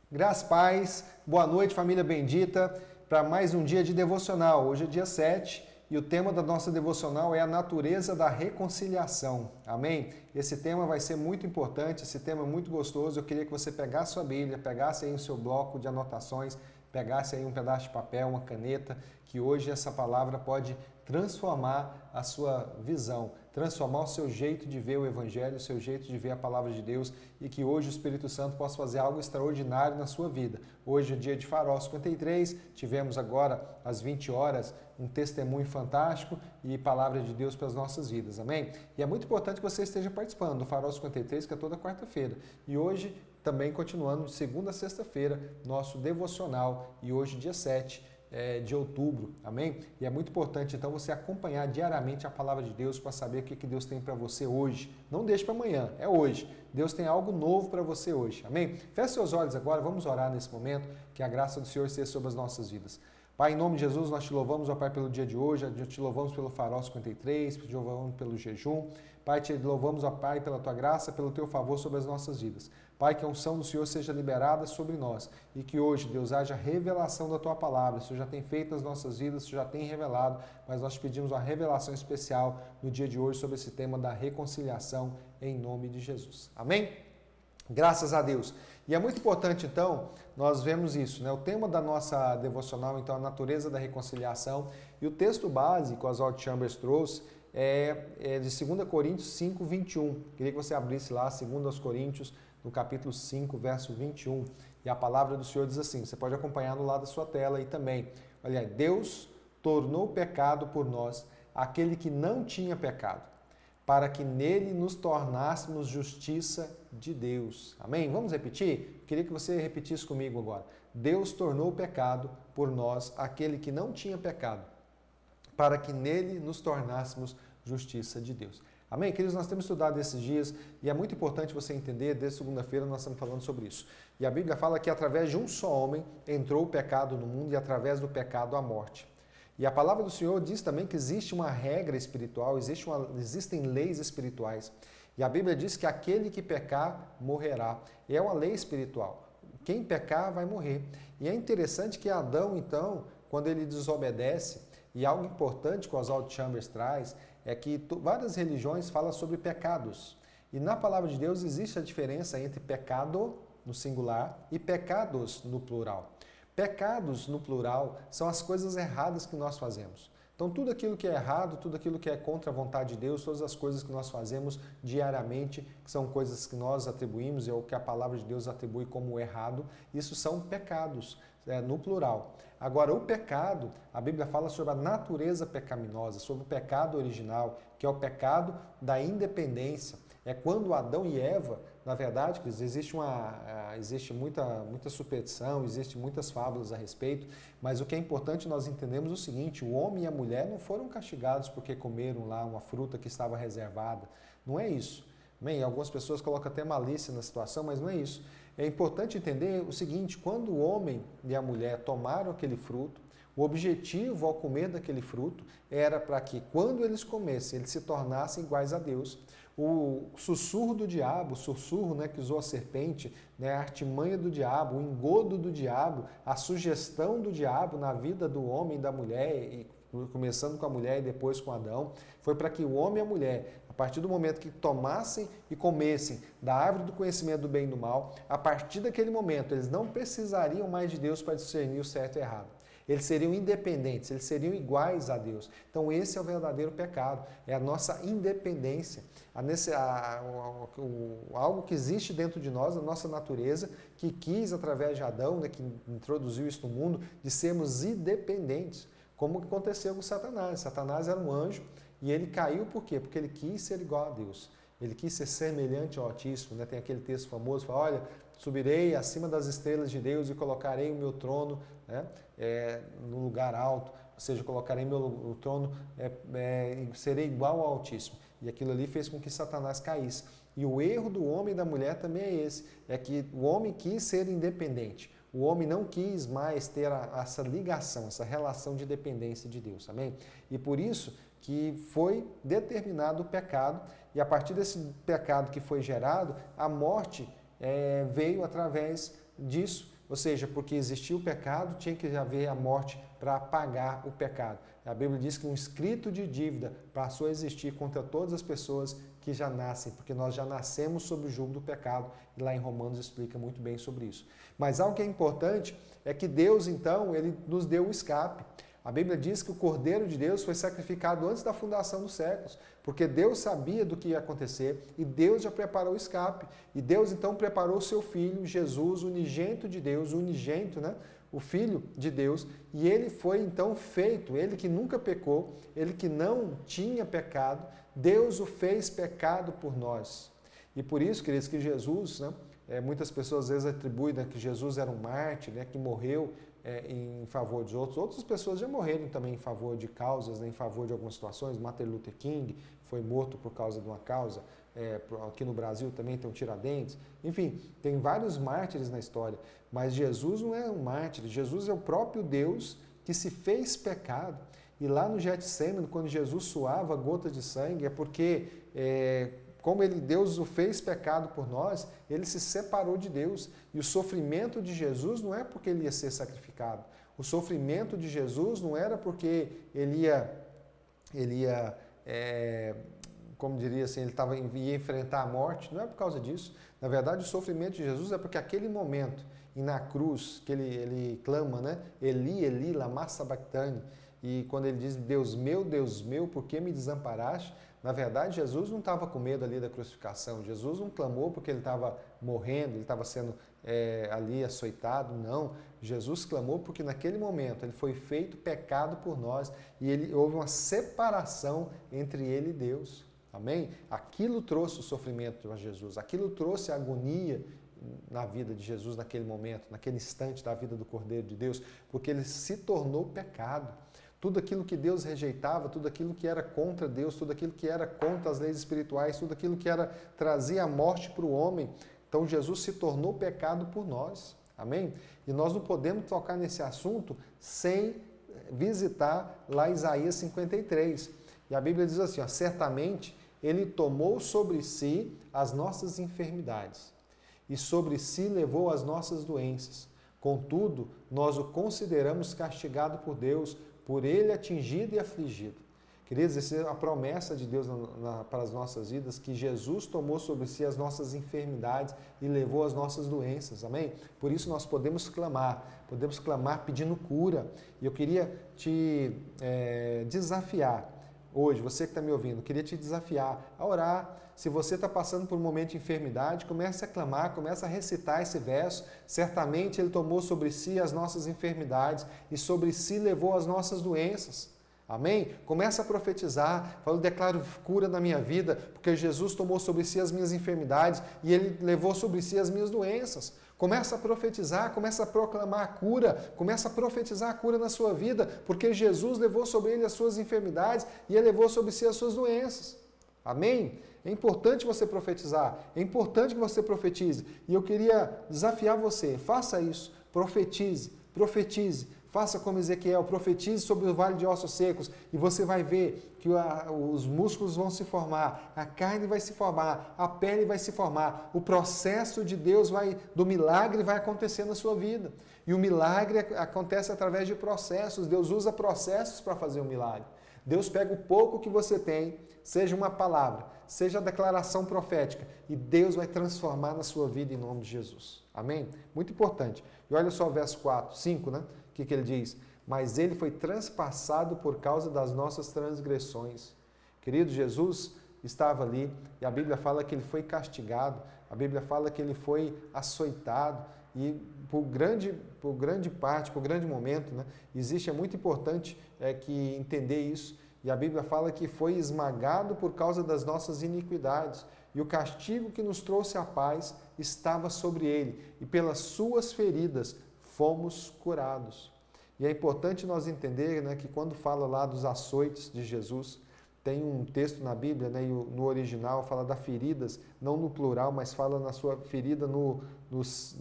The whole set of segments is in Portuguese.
Graças, paz, boa noite, família bendita, para mais um dia de devocional. Hoje é dia 7 e o tema da nossa devocional é a natureza da reconciliação. Amém? Esse tema vai ser muito importante, esse tema é muito gostoso. Eu queria que você pegasse sua Bíblia, pegasse aí o seu bloco de anotações, pegasse aí um pedaço de papel, uma caneta, que hoje essa palavra pode transformar a sua visão, transformar o seu jeito de ver o Evangelho, o seu jeito de ver a palavra de Deus e que hoje o Espírito Santo possa fazer algo extraordinário na sua vida. Hoje é dia de Farol 53, tivemos agora às 20 horas um testemunho fantástico e palavra de Deus para as nossas vidas, amém? E é muito importante que você esteja participando do Farol 53, que é toda quarta-feira. E hoje também continuando de segunda a sexta-feira, nosso devocional e hoje dia 7 de outubro, amém? E é muito importante então você acompanhar diariamente a palavra de Deus para saber o que Deus tem para você hoje. Não deixe para amanhã, é hoje. Deus tem algo novo para você hoje, amém? Feche seus olhos agora, vamos orar nesse momento, que a graça do Senhor esteja sobre as nossas vidas. Pai, em nome de Jesus, nós te louvamos, ó Pai, pelo dia de hoje, te louvamos pelo Farol 53, te louvamos pelo jejum. Pai, te louvamos, ó Pai, pela tua graça, pelo teu favor sobre as nossas vidas. Pai, que a unção do Senhor seja liberada sobre nós e que hoje, Deus, haja revelação da tua palavra. O Senhor já tem feito nas nossas vidas, o Senhor já tem revelado, mas nós pedimos uma revelação especial no dia de hoje sobre esse tema da reconciliação em nome de Jesus. Amém? Graças a Deus. E é muito importante, então, nós vemos isso, né? O tema da nossa devocional, então, a natureza da reconciliação. E o texto base que o Oswald Chambers trouxe é de 2 Coríntios 5, 21. Queria que você abrisse lá, 2 Coríntios, no capítulo 5, verso 21. E a palavra do Senhor diz assim, você pode acompanhar no lado da sua tela aí também. Olha, Deus tornou pecado por nós aquele que não tinha pecado, para que nele nos tornássemos justiça de Deus. Amém? Vamos repetir? Queria que você repetisse comigo agora. Deus tornou pecado por nós aquele que não tinha pecado, para que nele nos tornássemos justiça de Deus. Amém? Queridos, nós temos estudado esses dias e é muito importante você entender, desde segunda-feira nós estamos falando sobre isso. E a Bíblia fala que através de um só homem entrou o pecado no mundo e através do pecado a morte. E a palavra do Senhor diz também que existe uma regra espiritual, existem leis espirituais. E a Bíblia diz que aquele que pecar morrerá. E é uma lei espiritual. Quem pecar vai morrer. E é interessante que Adão, então, quando ele desobedece, e algo importante que o Oswald Chambers traz, é que várias religiões falam sobre pecados. E na palavra de Deus existe a diferença entre pecado, no singular, e pecados, no plural. Pecados, no plural, são as coisas erradas que nós fazemos. Então, tudo aquilo que é errado, tudo aquilo que é contra a vontade de Deus, todas as coisas que nós fazemos diariamente, que são coisas que nós atribuímos, ou que a palavra de Deus atribui como errado, isso são pecados, no plural. Agora, o pecado, a Bíblia fala sobre a natureza pecaminosa, sobre o pecado original, que é o pecado da independência. É quando Adão e Eva, na verdade, existe muita superstição, existe muitas fábulas a respeito, mas o que é importante nós entendemos é o seguinte, o homem e a mulher não foram castigados porque comeram lá uma fruta que estava reservada. Não é isso. Bem, algumas pessoas colocam até malícia na situação, mas não é isso. É importante entender o seguinte, quando o homem e a mulher tomaram aquele fruto, o objetivo ao comer daquele fruto era para que quando eles comessem, eles se tornassem iguais a Deus. O sussurro do diabo, o sussurro, né, que usou a serpente, né, a artimanha do diabo, o engodo do diabo, a sugestão do diabo na vida do homem e da mulher, e começando com a mulher e depois com Adão, foi para que o homem e a mulher, a partir do momento que tomassem e comessem da árvore do conhecimento do bem e do mal, a partir daquele momento eles não precisariam mais de Deus para discernir o certo e o errado. Eles seriam independentes, eles seriam iguais a Deus. Então esse é o verdadeiro pecado, é a nossa independência, algo que existe dentro de nós, a nossa natureza, que quis através de Adão, né, que introduziu isso no mundo, de sermos independentes. Como aconteceu com Satanás. Satanás era um anjo e ele caiu por quê? Porque ele quis ser igual a Deus. Ele quis ser semelhante ao Altíssimo, né? Tem aquele texto famoso, fala, olha, subirei acima das estrelas de Deus e colocarei o meu trono, né, no lugar alto, ou seja, colocarei meu trono e serei igual ao Altíssimo. E aquilo ali fez com que Satanás caísse. E o erro do homem e da mulher também é esse, é que o homem quis ser independente. O homem não quis mais ter essa ligação, essa relação de dependência de Deus, amém? E por isso que foi determinado o pecado, e a partir desse pecado que foi gerado, a morte veio através disso, ou seja, porque existia o pecado, tinha que haver a morte para pagar o pecado. A Bíblia diz que um escrito de dívida passou a existir contra todas as pessoas que já nascem, porque nós já nascemos sob o jugo do pecado, e lá em Romanos explica muito bem sobre isso. Mas algo que é importante é que Deus, então, ele nos deu o escape. A Bíblia diz que o Cordeiro de Deus foi sacrificado antes da fundação dos séculos, porque Deus sabia do que ia acontecer e Deus já preparou o escape. E Deus então preparou o seu Filho, Jesus, unigênito de Deus, unigênito, né? O Filho de Deus, e ele foi então feito, ele que nunca pecou, ele que não tinha pecado, Deus o fez pecado por nós. E por isso, queridos, que Jesus, né? Muitas pessoas às vezes atribuem, né, que Jesus era um mártir, né, que morreu em favor dos outros. Outras pessoas já morreram também em favor de causas, né, em favor de algumas situações. Martin Luther King foi morto por causa de uma causa. Aqui no Brasil também tem o Tiradentes. Enfim, tem vários mártires na história. Mas Jesus não é um mártir. Jesus é o próprio Deus que se fez pecado. E lá no Getsêmani, quando Jesus suava gotas de sangue, é porque... como Deus o fez pecado por nós, ele se separou de Deus. E o sofrimento de Jesus não é porque ele ia ser sacrificado. O sofrimento de Jesus não era porque ele ia como diria assim, ia enfrentar a morte. Não é por causa disso. Na verdade, o sofrimento de Jesus é porque aquele momento, e na cruz, que ele clama, né? Eli, Eli, lama sabachthani. E quando ele diz, Deus meu, por que me desamparaste? Na verdade, Jesus não estava com medo ali da crucificação. Jesus não clamou porque ele estava morrendo, ele estava sendo ali açoitado. Não. Jesus clamou porque naquele momento ele foi feito pecado por nós e houve uma separação entre ele e Deus. Amém? Aquilo trouxe o sofrimento de Jesus, aquilo trouxe a agonia na vida de Jesus naquele momento, naquele instante da vida do Cordeiro de Deus, porque ele se tornou pecado. Tudo aquilo que Deus rejeitava, tudo aquilo que era contra Deus, tudo aquilo que era contra as leis espirituais, tudo aquilo que trazia a morte para o homem. Então Jesus se tornou pecado por nós. Amém? E nós não podemos tocar nesse assunto sem visitar lá Isaías 53. E a Bíblia diz assim, certamente ele tomou sobre si as nossas enfermidades e sobre si levou as nossas doenças. Contudo, nós o consideramos castigado por Deus, por ele atingido e afligido. Queridos, essa é a promessa de Deus para as nossas vidas, que Jesus tomou sobre si as nossas enfermidades e levou as nossas doenças, amém? Por isso nós podemos clamar pedindo cura. E eu queria te desafiar hoje, você que está me ouvindo, queria te desafiar a orar. Se você está passando por um momento de enfermidade, comece a clamar, comece a recitar esse verso. Certamente ele tomou sobre si as nossas enfermidades e sobre si levou as nossas doenças. Amém? Comece a profetizar, fala, declaro cura na minha vida, porque Jesus tomou sobre si as minhas enfermidades e ele levou sobre si as minhas doenças. Começa a profetizar, começa a proclamar a cura, começa a profetizar a cura na sua vida, porque Jesus levou sobre ele as suas enfermidades e ele levou sobre si as suas doenças. Amém? É importante você profetizar, é importante que você profetize. E eu queria desafiar você, faça isso, profetize, faça como Ezequiel, profetize sobre o vale de ossos secos e você vai ver que os músculos vão se formar, a carne vai se formar, a pele vai se formar. O processo de Deus do milagre vai acontecer na sua vida. E o milagre acontece através de processos. Deus usa processos para fazer o milagre. Deus pega o pouco que você tem, seja uma palavra, seja a declaração profética, e Deus vai transformar na sua vida em nome de Jesus. Amém? Muito importante. E olha só o verso 5, né? O que ele diz? Mas ele foi transpassado por causa das nossas transgressões. Querido, Jesus estava ali e a Bíblia fala que ele foi castigado, a Bíblia fala que ele foi açoitado e por grande momento, né, é muito importante que entender isso. E a Bíblia fala que foi esmagado por causa das nossas iniquidades e o castigo que nos trouxe a paz estava sobre ele e pelas suas feridas fomos curados. E é importante nós entender, né, que quando fala lá dos açoites de Jesus, tem um texto na Bíblia, né, e no original fala das feridas, não no plural, mas fala na sua ferida no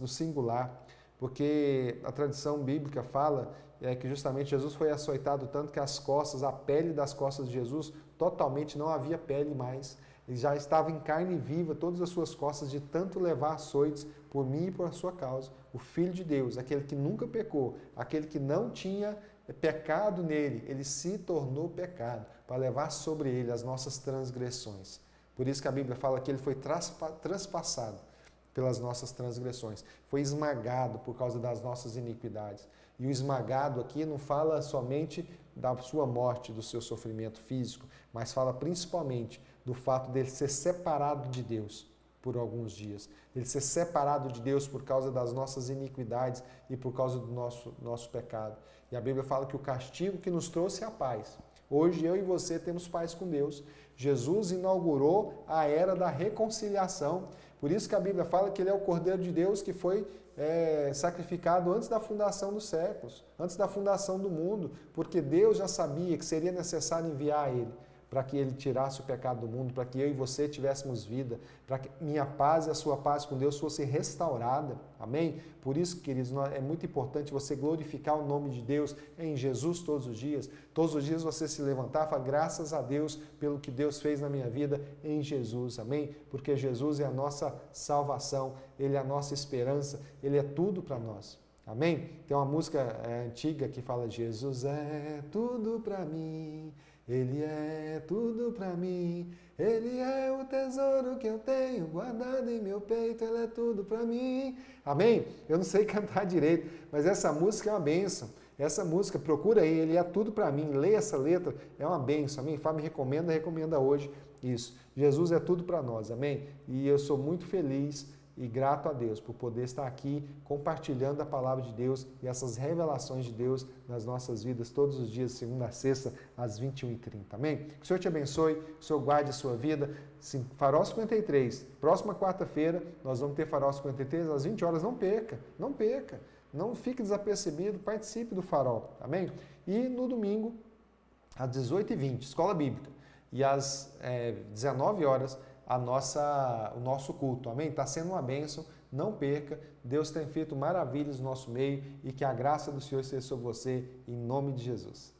singular, porque a tradição bíblica fala que justamente Jesus foi açoitado tanto que as costas, a pele das costas de Jesus totalmente não havia pele mais. Ele já estava em carne viva, todas as suas costas, de tanto levar açoites por mim e por sua causa. O Filho de Deus, aquele que nunca pecou, aquele que não tinha pecado nele, ele se tornou pecado para levar sobre ele as nossas transgressões. Por isso que a Bíblia fala que ele foi transpassado pelas nossas transgressões, foi esmagado por causa das nossas iniquidades. E o esmagado aqui não fala somente da sua morte, do seu sofrimento físico, mas fala principalmente do fato dele ser separado de Deus por alguns dias. Ele ser separado de Deus por causa das nossas iniquidades e por causa do nosso pecado. E a Bíblia fala que o castigo que nos trouxe a paz. Hoje eu e você temos paz com Deus. Jesus inaugurou a era da reconciliação. Por isso que a Bíblia fala que ele é o Cordeiro de Deus que foi sacrificado antes da fundação dos séculos, antes da fundação do mundo, porque Deus já sabia que seria necessário enviar ele para que ele tirasse o pecado do mundo, para que eu e você tivéssemos vida, para que minha paz e a sua paz com Deus fosse restaurada. Amém? Por isso, queridos, é muito importante você glorificar o nome de Deus em Jesus todos os dias. Todos os dias você se levantar e falar, graças a Deus pelo que Deus fez na minha vida em Jesus. Amém? Porque Jesus é a nossa salvação, Ele é a nossa esperança, Ele é tudo para nós. Amém? Tem uma música antiga que fala, Jesus é tudo para mim. Ele é tudo para mim, Ele é o tesouro que eu tenho guardado em meu peito, Ele é tudo para mim. Amém? Eu não sei cantar direito, mas essa música é uma bênção. Essa música, procura aí, Ele é tudo para mim, leia essa letra, é uma bênção. Amém? Fá me recomenda hoje isso. Jesus é tudo para nós, amém? E eu sou muito feliz e grato a Deus por poder estar aqui compartilhando a palavra de Deus e essas revelações de Deus nas nossas vidas todos os dias, segunda a sexta, às 21h30. Amém? Que o Senhor te abençoe, que o Senhor guarde a sua vida. Sim, Farol 53, próxima quarta-feira nós vamos ter Farol 53 às 20 horas. Não perca, não perca. Não fique desapercebido, participe do Farol. Amém? E no domingo, às 18h20, Escola Bíblica. E às 19 horas, o nosso culto, amém? Está sendo uma bênção, não perca, Deus tem feito maravilhas no nosso meio e que a graça do Senhor seja sobre você, em nome de Jesus.